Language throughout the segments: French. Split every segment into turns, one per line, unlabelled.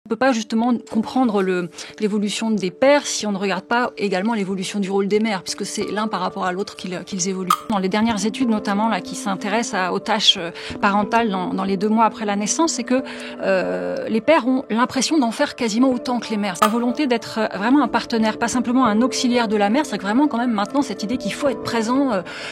On ne peut pas justement comprendre l'évolution des pères si on ne regarde pas également l'évolution du rôle des mères, puisque c'est l'un par rapport à l'autre qu'ils évoluent. Dans les dernières études notamment là, qui s'intéressent aux tâches parentales dans les 2 mois après la naissance, c'est que les pères ont l'impression d'en faire quasiment autant que les mères. La volonté d'être vraiment un partenaire, pas simplement un auxiliaire de la mère, c'est que vraiment quand même maintenant cette idée qu'il faut être présent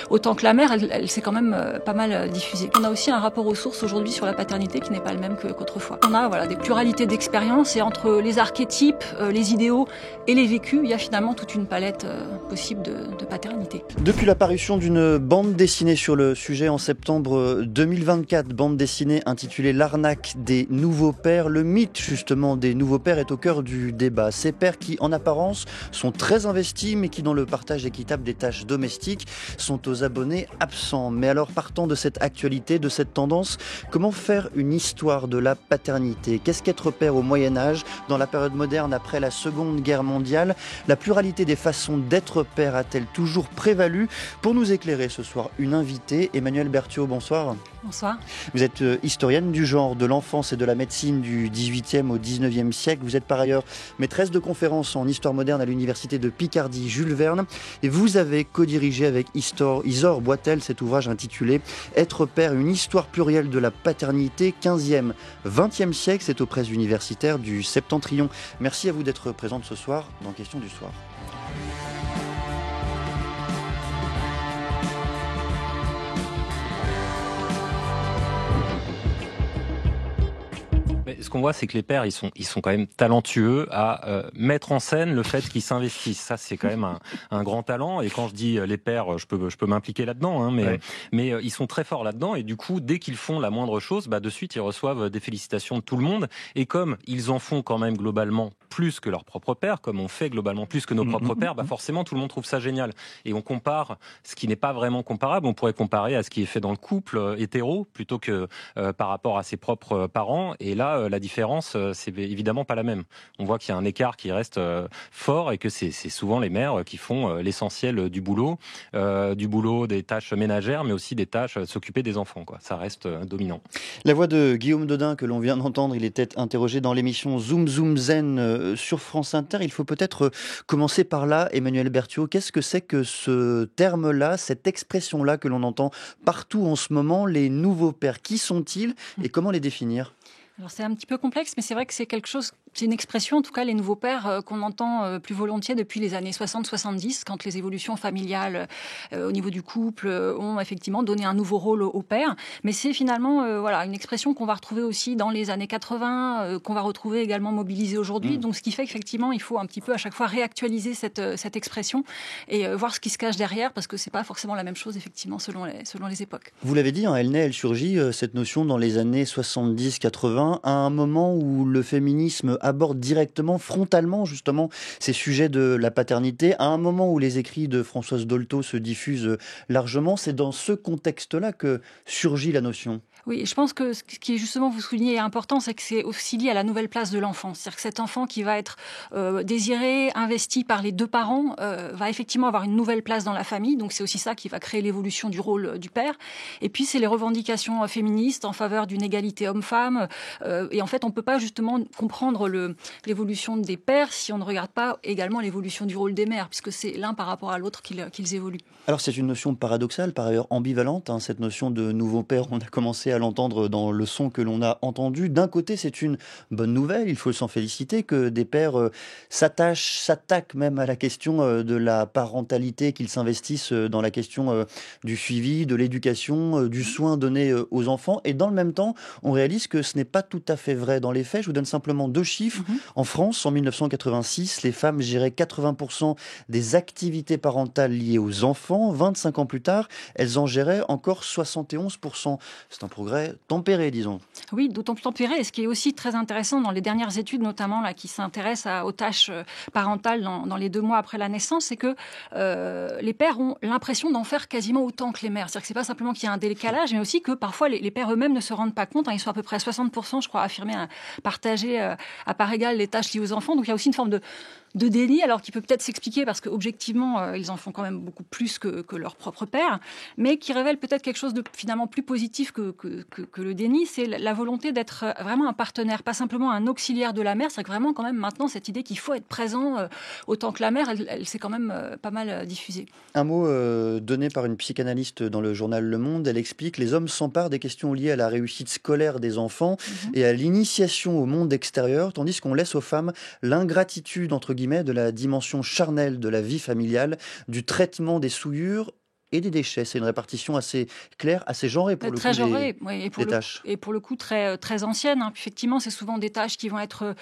autant que la mère, elle s'est quand même pas mal diffusée. On a aussi un rapport aux sources aujourd'hui sur la paternité qui n'est pas le même qu'autrefois. On a des pluralités d'expériences. Et entre les archétypes, les idéaux et les vécus, il y a finalement toute une palette possible de paternité.
Depuis la parution d'une bande dessinée sur le sujet en septembre 2024, bande dessinée intitulée L'arnaque des nouveaux pères, le mythe justement des nouveaux pères est au cœur du débat. Ces pères qui en apparence sont très investis mais qui dans le partage équitable des tâches domestiques sont aux abonnés absents. Mais alors partant de cette actualité, de cette tendance, comment faire une histoire de la paternité? Qu'est-ce qu'être père au Moyen-Âge, dans la période moderne après la Seconde Guerre mondiale? La pluralité des façons d'être père a-t-elle toujours prévalu? Pour nous éclairer ce soir, une invitée, Emmanuelle Berthiaud, bonsoir.
Bonsoir.
Vous êtes historienne du genre, de l'enfance et de la médecine du 18e au 19e siècle. Vous êtes par ailleurs maîtresse de conférences en histoire moderne à l'université de Picardie, Jules Verne. Et vous avez co-dirigé avec Isor Boitel cet ouvrage intitulé Être père, une histoire plurielle de la paternité, 15e, 20e siècle. C'est aux presses universitaires du Septentrion. Merci à vous d'être présente ce soir dans Question du soir.
Mais ce qu'on voit, c'est que les pères, ils sont quand même talentueux à mettre en scène le fait qu'ils s'investissent. Ça, c'est quand même un grand talent. Et quand je dis les pères, je peux m'impliquer là-dedans, hein, mais ils sont très forts là-dedans. Et du coup, dès qu'ils font la moindre chose, de suite, ils reçoivent des félicitations de tout le monde. Et comme ils en font quand même globalement plus que leur propre père, comme on fait globalement plus que nos propres pères, forcément, tout le monde trouve ça génial. Et on compare ce qui n'est pas vraiment comparable. On pourrait comparer à ce qui est fait dans le couple hétéro plutôt que par rapport à ses propres parents. Et là, la différence, c'est évidemment pas la même. On voit qu'il y a un écart qui reste fort et que c'est souvent les mères qui font l'essentiel du boulot, des tâches ménagères, mais aussi des tâches s'occuper des enfants, quoi. Ça reste dominant.
La voix de Guillaume Dodin que l'on vient d'entendre, il était interrogé dans l'émission Zoom Zoom Zen sur France Inter. Il faut peut-être commencer par là, Emmanuelle Berthiaud. Qu'est-ce que c'est que ce terme-là, cette expression-là que l'on entend partout en ce moment, les nouveaux pères? Qui sont-ils et comment les définir?
Alors c'est un petit peu complexe, mais c'est vrai que c'est quelque chose, c'est une expression, en tout cas les nouveaux pères, qu'on entend plus volontiers depuis les années 60-70, quand les évolutions familiales au niveau du couple ont effectivement donné un nouveau rôle au père. Mais c'est finalement une expression qu'on va retrouver aussi dans les années 80, qu'on va retrouver également mobilisée aujourd'hui. Donc ce qui fait qu'effectivement, il faut un petit peu à chaque fois réactualiser cette expression et voir ce qui se cache derrière, parce que c'est pas forcément la même chose effectivement selon les époques.
Vous l'avez dit, elle surgit, cette notion dans les années 70-80, à un moment où le féminisme aborde directement, frontalement justement, ces sujets de la paternité, à un moment où les écrits de Françoise Dolto se diffusent largement. C'est dans ce contexte-là que surgit la notion.
Oui, je pense que ce qui est justement, vous soulignez, est important, c'est que c'est aussi lié à la nouvelle place de l'enfant. C'est-à-dire que cet enfant qui va être désiré, investi par les 2 parents, va effectivement avoir une nouvelle place dans la famille. Donc c'est aussi ça qui va créer l'évolution du rôle du père. Et puis c'est les revendications féministes en faveur d'une égalité homme-femme. Et en fait, on ne peut pas justement comprendre l'évolution des pères si on ne regarde pas également l'évolution du rôle des mères, puisque c'est l'un par rapport à l'autre qu'ils évoluent.
Alors c'est une notion paradoxale, par ailleurs ambivalente, cette notion de nouveau père. On a commencé à l'entendre dans le son que l'on a entendu. D'un côté, c'est une bonne nouvelle, il faut s'en féliciter, que des pères s'attaquent même à la question de la parentalité, qu'ils s'investissent dans la question du suivi, de l'éducation, du soin donné aux enfants. Et dans le même temps, on réalise que ce n'est pas tout à fait vrai dans les faits. Je vous donne simplement 2 chiffres. En France, en 1986, les femmes géraient 80% des activités parentales liées aux enfants. 25 ans plus tard, elles en géraient encore 71%. C'est un progrès tempéré, disons.
Oui, d'autant plus tempéré. Et ce qui est aussi très intéressant dans les dernières études, notamment là, qui s'intéressent aux tâches parentales dans les 2 mois après la naissance, c'est que les pères ont l'impression d'en faire quasiment autant que les mères. C'est-à-dire que c'est pas simplement qu'il y a un décalage, mais aussi que parfois les pères eux-mêmes ne se rendent pas compte. Ils sont à peu près à 60%, je crois, affirmés à partager à part égale les tâches liées aux enfants. Donc il y a aussi une forme de déni, alors qui peut peut-être s'expliquer parce qu'objectivement, ils en font quand même beaucoup plus que leur propre père, mais qui révèle peut-être quelque chose de finalement plus positif que que le déni, c'est la volonté d'être vraiment un partenaire, pas simplement un auxiliaire de la mère. C'est vraiment quand même maintenant cette idée qu'il faut être présent autant que la mère, elle s'est quand même pas mal diffusée.
Un mot donné par une psychanalyste dans le journal Le Monde, elle explique: les hommes s'emparent des questions liées à la réussite scolaire des enfants et à l'initiation au monde extérieur, tandis qu'on laisse aux femmes l'ingratitude, entre guillemets, de la dimension charnelle de la vie familiale, du traitement des souillures et des déchets. C'est une répartition assez claire, assez genrée pour le
Très
coup
genrée, oui,
des tâches.
et pour le coup très, très ancienne. Effectivement, c'est souvent des tâches qui vont être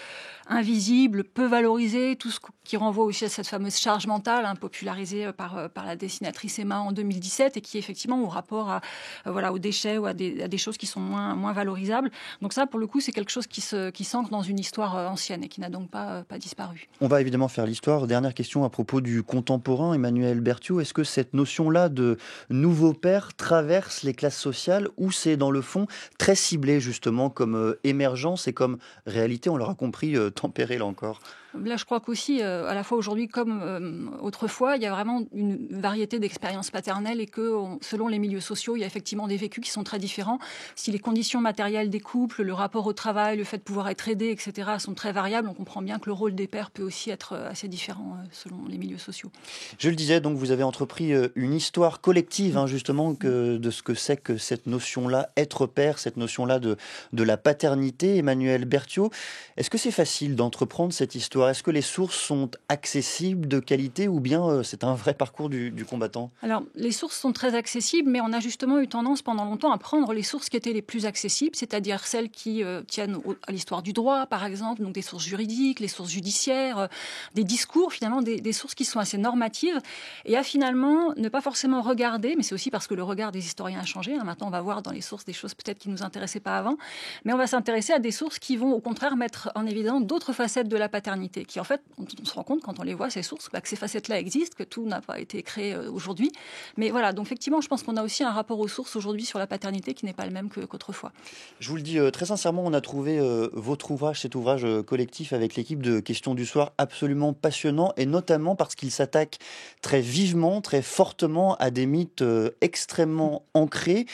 invisibles, peu valorisées, tout ce qui renvoie aussi à cette fameuse charge mentale popularisée par la dessinatrice Emma en 2017 et qui effectivement au rapport aux déchets ou à des choses qui sont moins valorisables. Donc ça, pour le coup, c'est quelque chose qui s'ancre dans une histoire ancienne et qui n'a donc pas disparu.
On va évidemment faire l'histoire. Dernière question à propos du contemporain, Emmanuel Berthiaud. Est-ce que cette notion-là de nouveau père traverse les classes sociales ou c'est dans le fond très ciblé justement comme émergence et comme réalité, on l'aura compris, tempérée là encore?
Là, je crois qu'aussi, à la fois aujourd'hui comme autrefois, il y a vraiment une variété d'expériences paternelles et que, selon les milieux sociaux, il y a effectivement des vécus qui sont très différents. Si les conditions matérielles des couples, le rapport au travail, le fait de pouvoir être aidé, etc., sont très variables, on comprend bien que le rôle des pères peut aussi être assez différent selon les milieux sociaux.
Je le disais, donc vous avez entrepris une histoire collective, justement, de ce que c'est que cette notion-là, être père, cette notion-là de la paternité. Emmanuel Berthiaud, est-ce que c'est facile d'entreprendre cette histoire? Est-ce que les sources sont accessibles, de qualité, ou bien c'est un vrai parcours du combattant?
Alors, les sources sont très accessibles, mais on a justement eu tendance pendant longtemps à prendre les sources qui étaient les plus accessibles, c'est-à-dire celles qui tiennent à l'histoire du droit, par exemple, donc des sources juridiques, les sources judiciaires, des discours, finalement, des sources qui sont assez normatives, et à finalement ne pas forcément regarder, mais c'est aussi parce que le regard des historiens a changé. Maintenant, on va voir dans les sources des choses peut-être qui ne nous intéressaient pas avant, mais on va s'intéresser à des sources qui vont au contraire mettre en évidence d'autres facettes de la paternité, qui en fait, on se rend compte quand on les voit, ces sources, que ces facettes-là existent, que tout n'a pas été créé aujourd'hui. Mais voilà, donc effectivement, je pense qu'on a aussi un rapport aux sources aujourd'hui sur la paternité qui n'est pas le même qu'autrefois.
Je vous le dis très sincèrement, on a trouvé votre ouvrage, cet ouvrage collectif avec l'équipe de Questions du Soir, absolument passionnant, et notamment parce qu'il s'attaque très vivement, très fortement à des mythes extrêmement ancrés.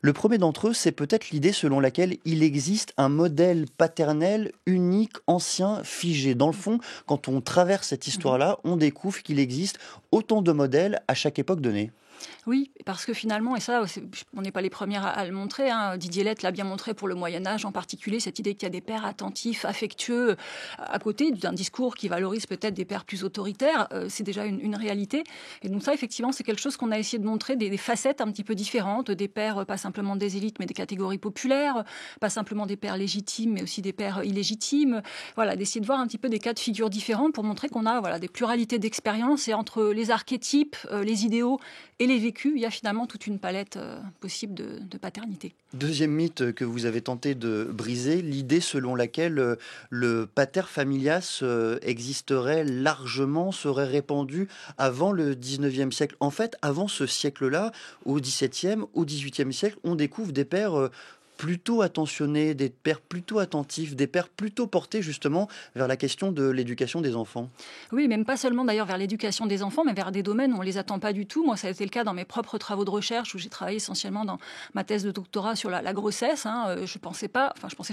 Le premier d'entre eux, c'est peut-être l'idée selon laquelle il existe un modèle paternel unique, ancien, figé. Dans le fond, quand on traverse cette histoire-là, on découvre qu'il existe autant de modèles à chaque époque donnée.
Oui, parce que finalement, et ça, on n'est pas les premières à le montrer, Didier Lett l'a bien montré pour le Moyen-Âge en particulier, cette idée qu'il y a des pères attentifs, affectueux, à côté d'un discours qui valorise peut-être des pères plus autoritaires, c'est déjà une réalité. Et donc ça, effectivement, c'est quelque chose qu'on a essayé de montrer, des facettes un petit peu différentes, des pères, pas simplement des élites, mais des catégories populaires, pas simplement des pères légitimes, mais aussi des pères illégitimes. Voilà, d'essayer de voir un petit peu des cas de figure différents pour montrer qu'on a des pluralités d'expériences, et entre les archétypes, les idéaux et les vécus, il y a finalement toute une palette possible de paternité.
Deuxième mythe que vous avez tenté de briser, l'idée selon laquelle le pater familias existerait largement, serait répandu avant le 19e siècle. En fait, avant ce siècle-là, au 17e, au 18e siècle, on découvre des pères plutôt attentionnés, des pères plutôt attentifs, des pères plutôt portés justement vers la question de l'éducation des enfants.
Oui, même pas seulement d'ailleurs vers l'éducation des enfants, mais vers des domaines où on ne les attend pas du tout. Moi, ça a été le cas dans mes propres travaux de recherche, où j'ai travaillé essentiellement dans ma thèse de doctorat sur la grossesse. Je pensais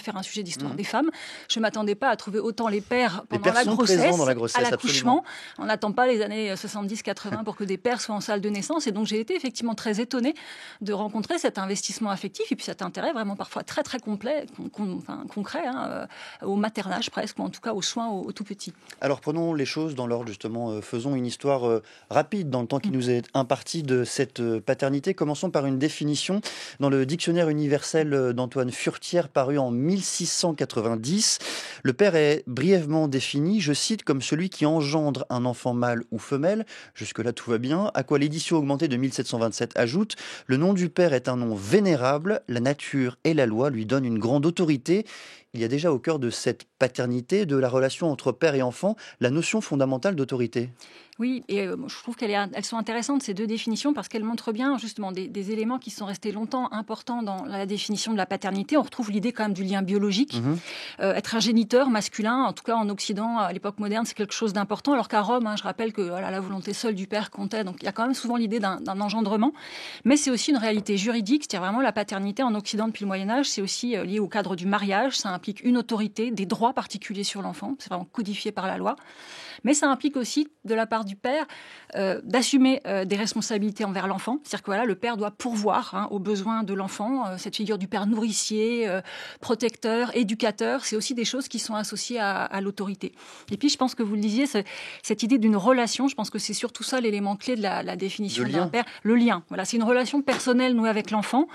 faire un sujet d'histoire des femmes. Je ne m'attendais pas à trouver autant les pères pendant la grossesse, à l'accouchement. On n'attend pas les années 70-80 pour que des pères soient en salle de naissance. Et donc, j'ai été effectivement très étonnée de rencontrer cet investissement affectif et puis cet intérêt vraiment parfois très très complet, concret, au maternage presque, ou en tout cas aux soins aux tout petits.
Alors prenons les choses dans l'ordre justement, faisons une histoire rapide dans le temps qui nous est imparti de cette paternité. Commençons par une définition dans le dictionnaire universel d'Antoine Furtière paru en 1690. Le père est brièvement défini, je cite, comme celui qui engendre un enfant mâle ou femelle. Jusque-là tout va bien. À quoi l'édition augmentée de 1727 ajoute: le nom du père est un nom vénérable, la nature et la loi lui donnent une grande autorité. il y a déjà au cœur de cette paternité, de la relation entre père et enfant, la notion fondamentale d'autorité.
Oui, et je trouve elles sont intéressantes, ces deux définitions, parce qu'elles montrent bien justement des éléments qui sont restés longtemps importants dans la définition de la paternité. On retrouve l'idée quand même du lien biologique. Être un géniteur masculin, en tout cas en Occident, à l'époque moderne, c'est quelque chose d'important, alors qu'à Rome, je rappelle que voilà, la volonté seule du père comptait. Donc il y a quand même souvent l'idée d'un engendrement. Mais c'est aussi une réalité juridique, c'est-à-dire vraiment la paternité en Occident depuis le Moyen-Âge, c'est aussi lié au cadre du mariage. Ça implique une autorité, des droits particuliers sur l'enfant. C'est vraiment codifié par la loi. Mais ça implique aussi, de la part du père, d'assumer des responsabilités envers l'enfant. C'est-à-dire que voilà, le père doit pourvoir aux besoins de l'enfant. Cette figure du père nourricier, protecteur, éducateur, c'est aussi des choses qui sont associées à l'autorité. Et puis, je pense que vous le disiez, cette idée d'une relation, je pense que c'est surtout ça l'élément clé de la définition d'un père. Le lien. Voilà, c'est une relation personnelle nouée avec l'enfant.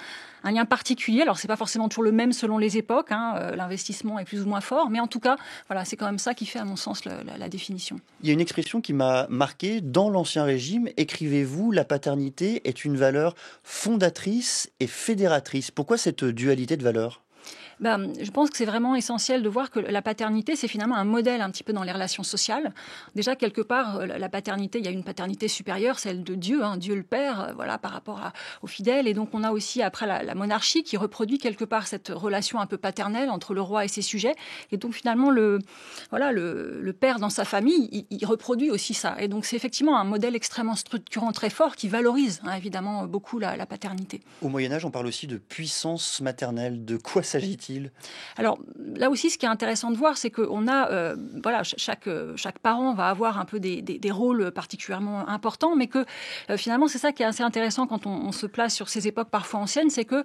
Un lien particulier. Alors, c'est pas forcément toujours le même selon les époques. L'investissement est plus ou moins fort. Mais en tout cas, voilà, c'est quand même ça qui fait, à mon sens, la définition.
Il y a une expression qui m'a marqué. Dans l'Ancien Régime, écrivez-vous, la paternité est une valeur fondatrice et fédératrice. Pourquoi cette dualité de valeurs ?
Je pense que c'est vraiment essentiel de voir que la paternité, c'est finalement un modèle un petit peu dans les relations sociales. Déjà, quelque part, la paternité, il y a une paternité supérieure, celle de Dieu, Dieu le Père, voilà, par rapport aux fidèles. Et donc, on a aussi, après, la monarchie qui reproduit quelque part cette relation un peu paternelle entre le roi et ses sujets. Et donc, finalement, le père dans sa famille, il reproduit aussi ça. Et donc, c'est effectivement un modèle extrêmement structurant, très fort, qui valorise, évidemment, beaucoup la paternité.
Au Moyen-Âge, on parle aussi de puissance maternelle. De quoi s'agit-il ?
Alors là aussi, ce qui est intéressant de voir, c'est qu'on a, chaque parent va avoir un peu des rôles particulièrement importants, mais que finalement, c'est ça qui est assez intéressant quand on se place sur ces époques parfois anciennes, c'est que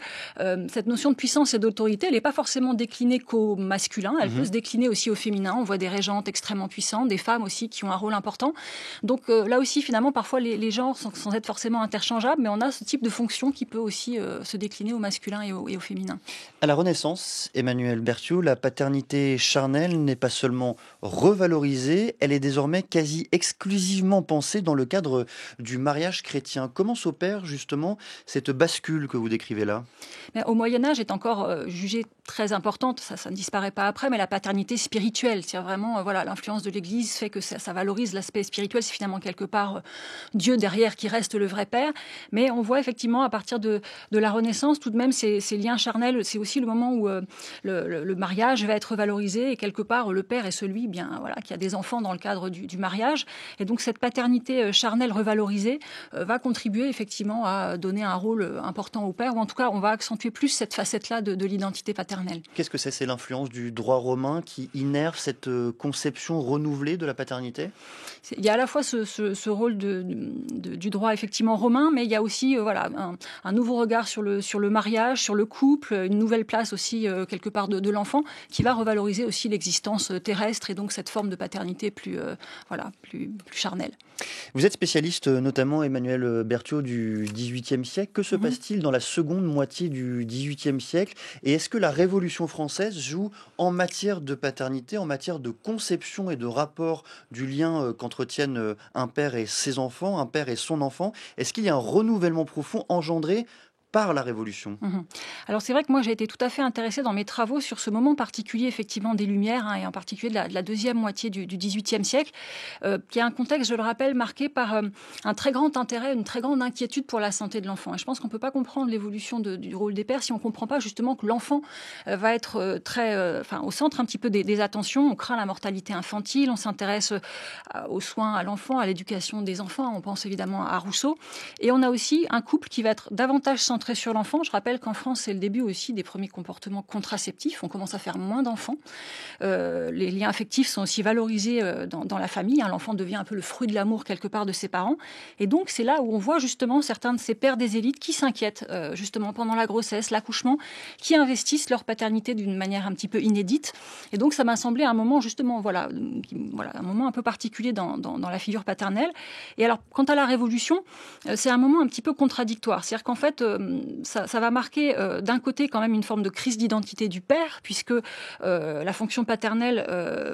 cette notion de puissance et d'autorité, elle n'est pas forcément déclinée qu'au masculin, elle peut se décliner aussi au féminin. On voit des régentes extrêmement puissantes, des femmes aussi qui ont un rôle important. Donc là aussi, finalement, parfois les genres sont sans être forcément interchangeables, mais on a ce type de fonction qui peut aussi se décliner au masculin et au féminin.
À la Renaissance, Emmanuel Berthiaud, la paternité charnelle n'est pas seulement revalorisée, elle est désormais quasi exclusivement pensée dans le cadre du mariage chrétien. Comment s'opère justement cette bascule que vous décrivez là ?
Au Moyen-Âge est encore jugée très importante, ça ne disparaît pas après, mais la paternité spirituelle, c'est vraiment l'influence de l'Église fait que ça valorise l'aspect spirituel, c'est finalement quelque part Dieu derrière qui reste le vrai père. Mais on voit effectivement à partir de la Renaissance, tout de même ces liens charnels, c'est aussi le moment où le mariage va être valorisé et quelque part le père est celui qui a des enfants dans le cadre du mariage. Et donc cette paternité charnelle revalorisée va contribuer effectivement à donner un rôle important au père, ou en tout cas on va accentuer plus cette facette-là de l'identité paternelle.
Qu'est-ce que c'est ? C'est l'influence du droit romain qui innerve cette conception renouvelée de la paternité ?
Il y a à la fois ce rôle du droit effectivement romain, mais il y a aussi un nouveau regard sur le mariage, sur le couple, une nouvelle place aussi quelque part de l'enfant qui va revaloriser aussi l'existence terrestre et donc cette forme de paternité plus charnelle.
Vous êtes spécialiste notamment, Emmanuel Berthiaud, du XVIIIe siècle. Que se passe-t-il dans la seconde moitié du XVIIIe siècle ? Et est-ce que la Révolution française joue en matière de paternité, en matière de conception et de rapport du lien qu'entretiennent un père et ses enfants, un père et son enfant ? Est-ce qu'il y a un renouvellement profond engendré par la Révolution.
Alors c'est vrai que moi j'ai été tout à fait intéressée dans mes travaux sur ce moment particulier effectivement des Lumières et en particulier de la deuxième moitié du XVIIIe siècle, qui est un contexte, je le rappelle, marqué par un très grand intérêt, une très grande inquiétude pour la santé de l'enfant. Et je pense qu'on ne peut pas comprendre l'évolution du rôle des pères si on ne comprend pas justement que l'enfant va être au centre un petit peu des attentions. On craint la mortalité infantile, on s'intéresse aux soins à l'enfant, à l'éducation des enfants. On pense évidemment à Rousseau. Et on a aussi un couple qui va être davantage centré sur l'enfant. Je rappelle qu'en France, c'est le début aussi des premiers comportements contraceptifs. On commence à faire moins d'enfants. Les liens affectifs sont aussi valorisés dans la famille. L'enfant devient un peu le fruit de l'amour quelque part de ses parents. Et donc, c'est là où on voit justement certains de ces pères des élites qui s'inquiètent justement pendant la grossesse, l'accouchement, qui investissent leur paternité d'une manière un petit peu inédite. Et donc, ça m'a semblé un moment justement, un moment un peu particulier dans la figure paternelle. Et alors, quant à la Révolution, c'est un moment un petit peu contradictoire. C'est-à-dire qu'en fait, ça va marquer d'un côté quand même une forme de crise d'identité du père, puisque la fonction paternelle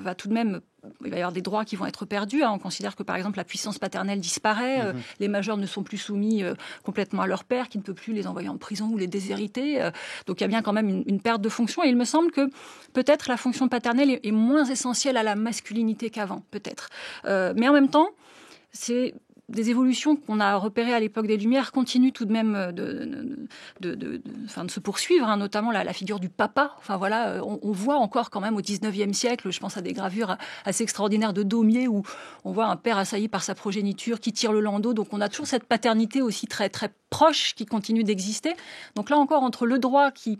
va tout de même il va y avoir des droits qui vont être perdus. On considère que, par exemple, la puissance paternelle disparaît. Les majeurs ne sont plus soumis complètement à leur père, qui ne peut plus les envoyer en prison ou les déshériter. Donc, il y a bien quand même une perte de fonction. Et il me semble que peut-être la fonction paternelle est moins essentielle à la masculinité qu'avant, peut-être. Mais en même temps, c'est des évolutions qu'on a repérées à l'époque des Lumières continuent tout de même de se poursuivre, notamment la figure du papa. Enfin voilà, on voit encore quand même au 19e siècle, je pense à des gravures assez extraordinaires de Daumier où on voit un père assailli par sa progéniture qui tire le landau. Donc on a toujours cette paternité aussi très très proche qui continue d'exister. Donc là encore, entre le droit qui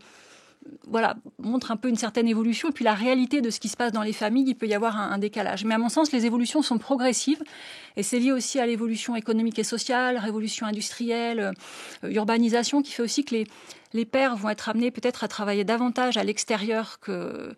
montre un peu une certaine évolution et puis la réalité de ce qui se passe dans les familles, il peut y avoir un décalage. Mais à mon sens, les évolutions sont progressives et c'est lié aussi à l'évolution économique et sociale, révolution industrielle, urbanisation, qui fait aussi que les pères vont être amenés peut-être à travailler davantage à l'extérieur que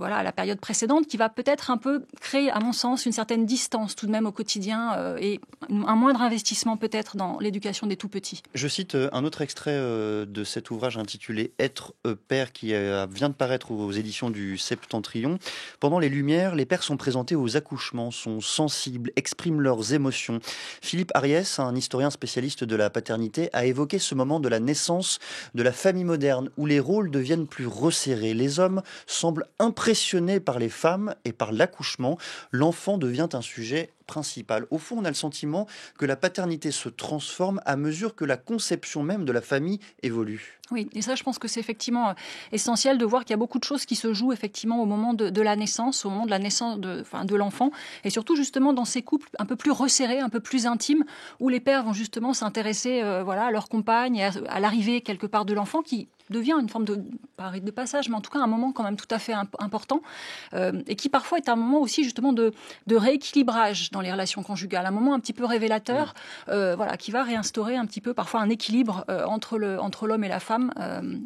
à la période précédente, qui va peut-être un peu créer, à mon sens, une certaine distance tout de même au quotidien et un moindre investissement peut-être dans l'éducation des tout-petits.
Je cite un autre extrait de cet ouvrage intitulé « Être père » qui vient de paraître aux éditions du Septentrion. Pendant les Lumières, les pères sont présentés aux accouchements, sont sensibles, expriment leurs émotions. Philippe Ariès, un historien spécialiste de la paternité, a évoqué ce moment de la naissance de la famille moderne où les rôles deviennent plus resserrés. Les hommes semblent impressionnés par les femmes et par l'accouchement. L'enfant devient un sujet principal. Au fond, on a le sentiment que la paternité se transforme à mesure que la conception même de la famille évolue.
Oui, et ça, je pense que c'est effectivement essentiel de voir qu'il y a beaucoup de choses qui se jouent effectivement au moment de la naissance, au moment de la naissance de l'enfant, et surtout justement dans ces couples un peu plus resserrés, un peu plus intimes, où les pères vont justement s'intéresser à leur compagne et à l'arrivée quelque part de l'enfant qui devient une forme pas rite de passage, mais en tout cas un moment quand même tout à fait important, et qui parfois est un moment aussi justement de rééquilibrage dans les relations conjugales, un moment un petit peu révélateur, qui va réinstaurer un petit peu parfois un équilibre entre l'homme et la femme.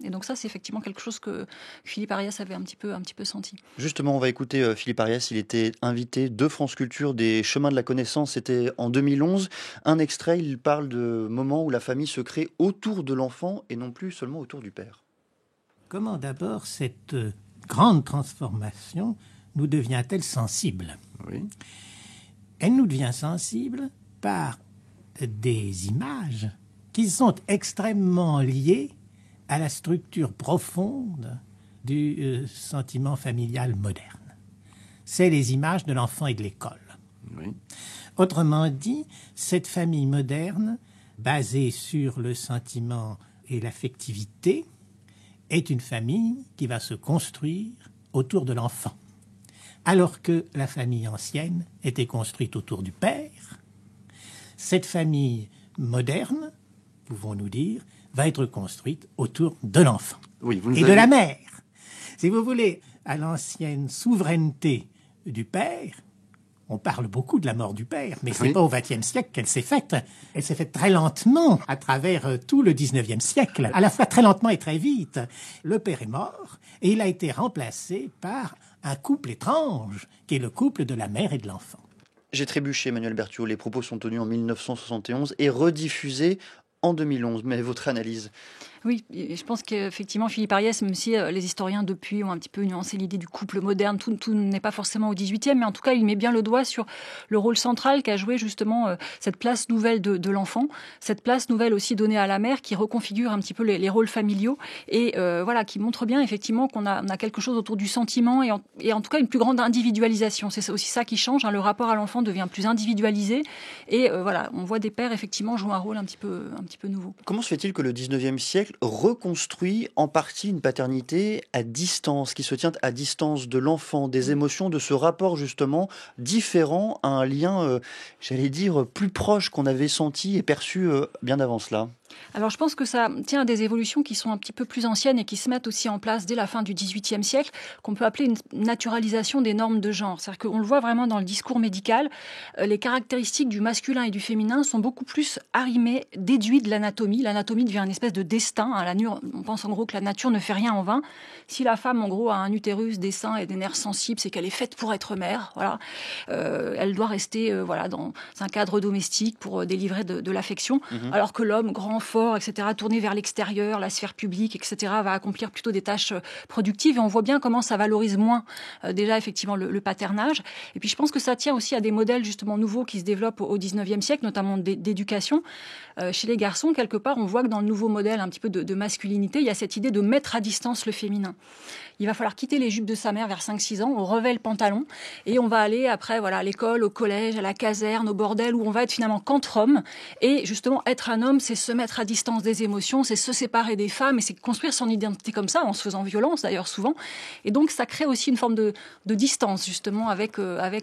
Et donc ça, c'est effectivement quelque chose que Philippe Ariès avait un petit peu senti.
Justement, on va écouter Philippe Ariès. Il était invité de France Culture des Chemins de la Connaissance. C'était en 2011. Un extrait, il parle de moments où la famille se crée autour de l'enfant et non plus seulement autour du père.
Comment d'abord cette grande transformation nous devient-elle sensible ?
Oui.
Elle nous devient sensible par des images qui sont extrêmement liées à la structure profonde du sentiment familial moderne. C'est les images de l'enfant et de l'école.
Oui.
Autrement dit, cette famille moderne, basée sur le sentiment et l'affectivité, est une famille qui va se construire autour de l'enfant. Alors que la famille ancienne était construite autour du père, cette famille moderne, pouvons-nous dire, va être construite autour de l'enfant de la mère. Si vous voulez, à l'ancienne souveraineté du père, on parle beaucoup de la mort du père, mais c'est pas au XXe siècle qu'elle s'est faite. Elle s'est faite très lentement à travers tout le XIXe siècle, à la fois très lentement et très vite. Le père est mort et il a été remplacé par un couple étrange, qui est le couple de la mère et de l'enfant.
J'ai trébuché, Emmanuel Berthiaud. Les propos sont tenus en 1971 et rediffusés en 2011. Mais votre analyse ?
Oui, je pense qu'effectivement, Philippe Ariès, même si les historiens depuis ont un petit peu nuancé l'idée du couple moderne, tout n'est pas forcément au XVIIIe, mais en tout cas, il met bien le doigt sur le rôle central qu'a joué justement cette place nouvelle de l'enfant, cette place nouvelle aussi donnée à la mère, qui reconfigure un petit peu les rôles familiaux et qui montre bien effectivement qu'on a quelque chose autour du sentiment et en tout cas une plus grande individualisation. C'est aussi ça qui change, le rapport à l'enfant devient plus individualisé et on voit des pères effectivement jouer un rôle un petit peu nouveau.
Comment se fait-il que le 19e siècle reconstruit en partie une paternité à distance, qui se tient à distance de l'enfant, des émotions, de ce rapport justement différent à un lien, plus proche qu'on avait senti et perçu bien avant cela?
Alors je pense que ça tient à des évolutions qui sont un petit peu plus anciennes et qui se mettent aussi en place dès la fin du XVIIIe siècle, qu'on peut appeler une naturalisation des normes de genre. C'est-à-dire qu'on le voit vraiment dans le discours médical, les caractéristiques du masculin et du féminin sont beaucoup plus arrimées, déduites de l'anatomie. L'anatomie devient une espèce de destin. On pense en gros que la nature ne fait rien en vain. Si la femme en gros a un utérus, des seins et des nerfs sensibles, c'est qu'elle est faite pour être mère. Voilà. Elle doit rester dans un cadre domestique pour délivrer de l'affection, alors que l'homme, grand grand, fort, etc., tourné vers l'extérieur, la sphère publique, etc., va accomplir plutôt des tâches productives. Et on voit bien comment ça valorise moins déjà effectivement le paternage. Et puis je pense que ça tient aussi à des modèles justement nouveaux qui se développent au 19e siècle, notamment d'éducation. Chez les garçons, quelque part, on voit que dans le nouveau modèle un petit peu de masculinité, il y a cette idée de mettre à distance le féminin. Il va falloir quitter les jupes de sa mère vers 5-6 ans, on revêt le pantalon et on va aller après à l'école, au collège, à la caserne, au bordel, où on va être finalement qu'entre hommes. Et justement, être un homme, c'est se mettre à distance des émotions, c'est se séparer des femmes et c'est construire son identité comme ça, en se faisant violence d'ailleurs souvent. Et donc ça crée aussi une forme de distance justement avec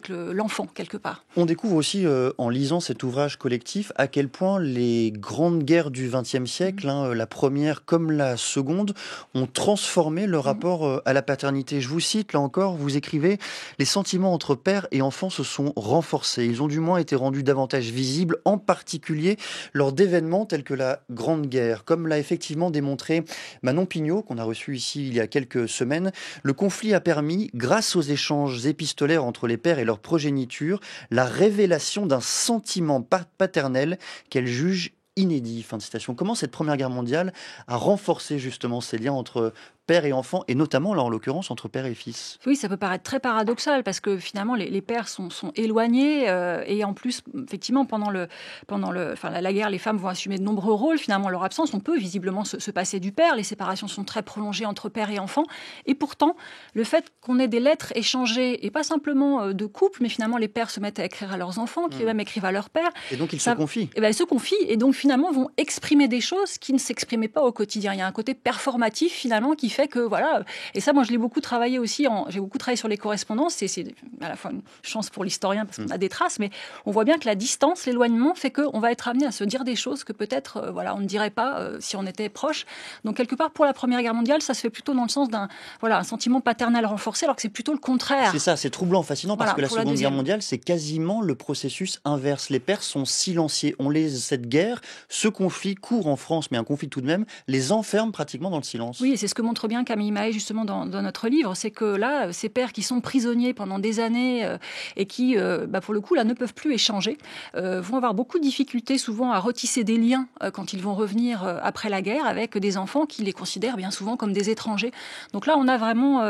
l'enfant quelque part.
On découvre aussi en lisant cet ouvrage collectif à quel point les grandes guerres du XXe siècle, la première comme la seconde, ont transformé le rapport à la paternité. Je vous cite, là encore, vous écrivez « Les sentiments entre père et enfant se sont renforcés. Ils ont du moins été rendus davantage visibles, en particulier lors d'événements tels que la Grande Guerre. » Comme l'a effectivement démontré Manon Pignot, qu'on a reçu ici il y a quelques semaines, le conflit a permis, grâce aux échanges épistolaires entre les pères et leur progéniture, la révélation d'un sentiment paternel qu'elle juge inédit. Fin de citation. Comment cette Première Guerre mondiale a renforcé justement ces liens entre père et enfant, et notamment, là, en l'occurrence, entre père et fils?
Oui, ça peut paraître très paradoxal, parce que finalement, les pères sont éloignés, et en plus, effectivement, pendant la guerre, les femmes vont assumer de nombreux rôles. Finalement, en leur absence, on peut visiblement se passer du père. Les séparations sont très prolongées entre père et enfant. Et pourtant, le fait qu'on ait des lettres échangées, et pas simplement de couple, mais finalement, les pères se mettent à écrire à leurs enfants, qui eux-mêmes écrivent à leur père.
Et donc, ils se confient.
Ils se confient, et donc, finalement, vont exprimer des choses qui ne s'exprimaient pas au quotidien. Il y a un côté performatif, finalement, qui fait que, voilà. Et ça, moi, je l'ai beaucoup travaillé aussi. J'ai beaucoup travaillé sur les correspondances. C'est à la fois une chance pour l'historien, parce qu'on a des traces, mais on voit bien que la distance, l'éloignement, fait qu'on va être amené à se dire des choses que peut-être, on ne dirait pas si on était proche. Donc, quelque part, pour la Première Guerre mondiale, ça se fait plutôt dans le sens d'un un sentiment paternel renforcé, alors que c'est plutôt le contraire.
C'est ça, c'est troublant, fascinant, parce que la Seconde Guerre mondiale, c'est quasiment le processus inverse. Les pères sont silenciés. Cette guerre, ce conflit court en France, mais un conflit tout de même, les enferme pratiquement dans le silence.
Oui, et c'est ce que montre bien Camille Mahé, justement, dans notre livre, c'est que là, ces pères qui sont prisonniers pendant des années et qui, pour le coup, là, ne peuvent plus échanger, vont avoir beaucoup de difficultés souvent à retisser des liens quand ils vont revenir après la guerre avec des enfants qui les considèrent bien souvent comme des étrangers. Donc là, on a vraiment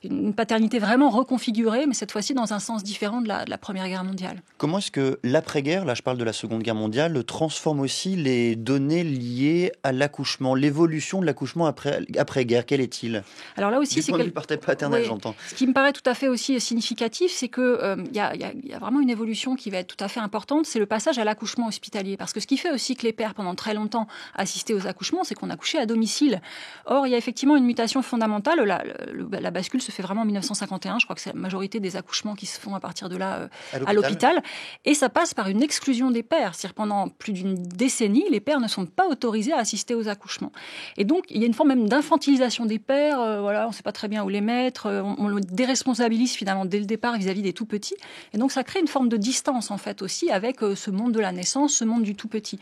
une paternité vraiment reconfigurée, mais cette fois-ci dans un sens différent de la Première Guerre mondiale.
Comment est-ce que l'après-guerre, là je parle de la Seconde Guerre mondiale, transforme aussi les données liées à l'accouchement, l'évolution de l'accouchement après-guerre? Quel est-il?
Alors là aussi,
c'est du portrait paternel, j'entends.
Ce qui me paraît tout à fait aussi significatif, c'est que y a vraiment une évolution qui va être tout à fait importante, c'est le passage à l'accouchement hospitalier. Parce que ce qui fait aussi que les pères, pendant très longtemps, assistaient aux accouchements, c'est qu'on accouchait à domicile. Or, il y a effectivement une mutation fondamentale. La bascule se fait vraiment en 1951. Je crois que c'est la majorité des accouchements qui se font à partir de là à l'hôpital. Et ça passe par une exclusion des pères. C'est-à-dire pendant plus d'une décennie, les pères ne sont pas autorisés à assister aux accouchements. Et donc, il y a une forme même d'infantilisation des pères. On ne sait pas très bien où les mettre. On le déresponsabilise finalement dès le départ vis-à-vis des tout-petits. Et donc, ça crée une forme de distance, en fait, aussi avec ce monde de la naissance, ce monde du tout-petit.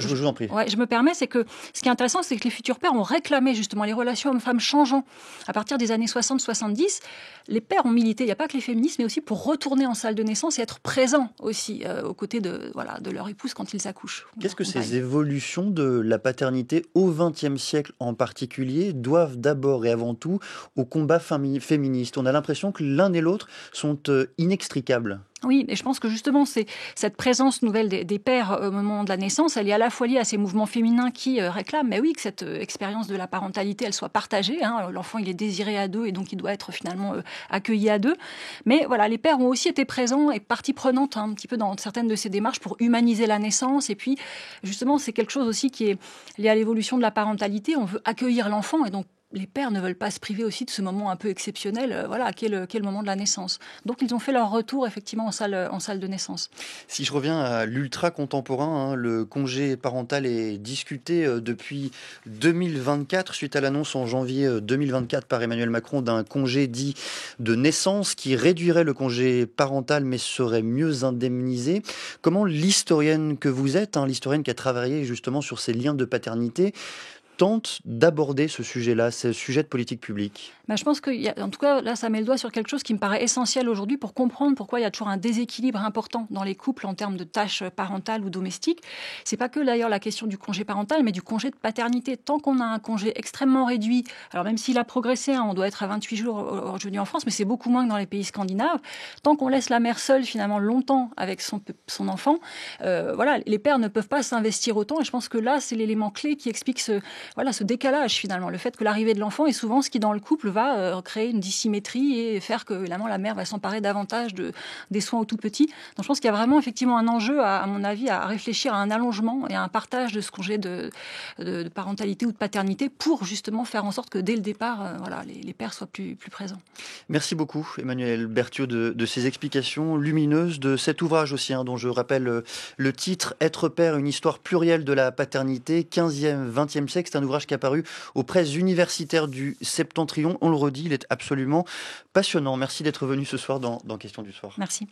Je vous en prie.
Ouais, je me permets, c'est que ce qui est intéressant, c'est que les futurs pères ont réclamé justement les relations hommes-femmes changeant. À partir des années 60-70, les pères ont milité, il n'y a pas que les féministes, mais aussi pour retourner en salle de naissance et être présents aussi aux côtés de leur épouse quand ils accouchent.
Qu'est-ce que ces évolutions de la paternité au XXe siècle en particulier doivent d'abord et avant tout au combat féministe? On a l'impression que l'un et l'autre sont inextricables.
Oui, et je pense que justement, c'est cette présence nouvelle des pères au moment de la naissance, elle est à la fois liée à ces mouvements féminins qui réclament, mais oui, que cette expérience de la parentalité, elle soit partagée. L'enfant, il est désiré à deux et donc il doit être finalement accueilli à deux. Mais voilà, les pères ont aussi été présents et partie prenante un petit peu dans certaines de ces démarches pour humaniser la naissance. Et puis, justement, c'est quelque chose aussi qui est lié à l'évolution de la parentalité. On veut accueillir l'enfant et donc les pères ne veulent pas se priver aussi de ce moment un peu exceptionnel, qui est le moment de la naissance. Donc ils ont fait leur retour effectivement en salle de naissance.
Si je reviens à l'ultra contemporain, le congé parental est discuté depuis 2024 suite à l'annonce en janvier 2024 par Emmanuel Macron d'un congé dit de naissance qui réduirait le congé parental mais serait mieux indemnisé. Comment l'historienne que vous êtes, l'historienne qui a travaillé justement sur ces liens de paternité, tente d'aborder ce sujet-là, ce sujet de politique publique?
Je pense en tout cas, là, ça met le doigt sur quelque chose qui me paraît essentiel aujourd'hui pour comprendre pourquoi il y a toujours un déséquilibre important dans les couples en termes de tâches parentales ou domestiques. C'est pas que d'ailleurs la question du congé parental, mais du congé de paternité. Tant qu'on a un congé extrêmement réduit, alors même s'il a progressé, hein, on doit être à 28 jours aujourd'hui en France, mais c'est beaucoup moins que dans les pays scandinaves. Tant qu'on laisse la mère seule finalement longtemps avec son enfant, voilà, les pères ne peuvent pas s'investir autant. Et je pense que là, c'est l'élément clé qui explique ce décalage finalement, le fait que l'arrivée de l'enfant est souvent ce qui dans le couple va créer une dissymétrie et faire que évidemment la mère va s'emparer davantage des soins aux tout petits. Donc je pense qu'il y a vraiment effectivement un enjeu, à mon avis, à réfléchir à un allongement et à un partage de ce congé de parentalité ou de paternité pour justement faire en sorte que dès le départ, voilà, les pères soient plus présents.
Merci beaucoup Emmanuelle Berthiaud de ces explications lumineuses, de cet ouvrage aussi, hein, dont je rappelle le titre « Être père, une histoire plurielle de la paternité, 15e, 20e siècle ». C'est un ouvrage qui est apparu aux presses universitaires du Septentrion. On le redit, il est absolument passionnant. Merci d'être venu ce soir dans Questions du soir.
Merci.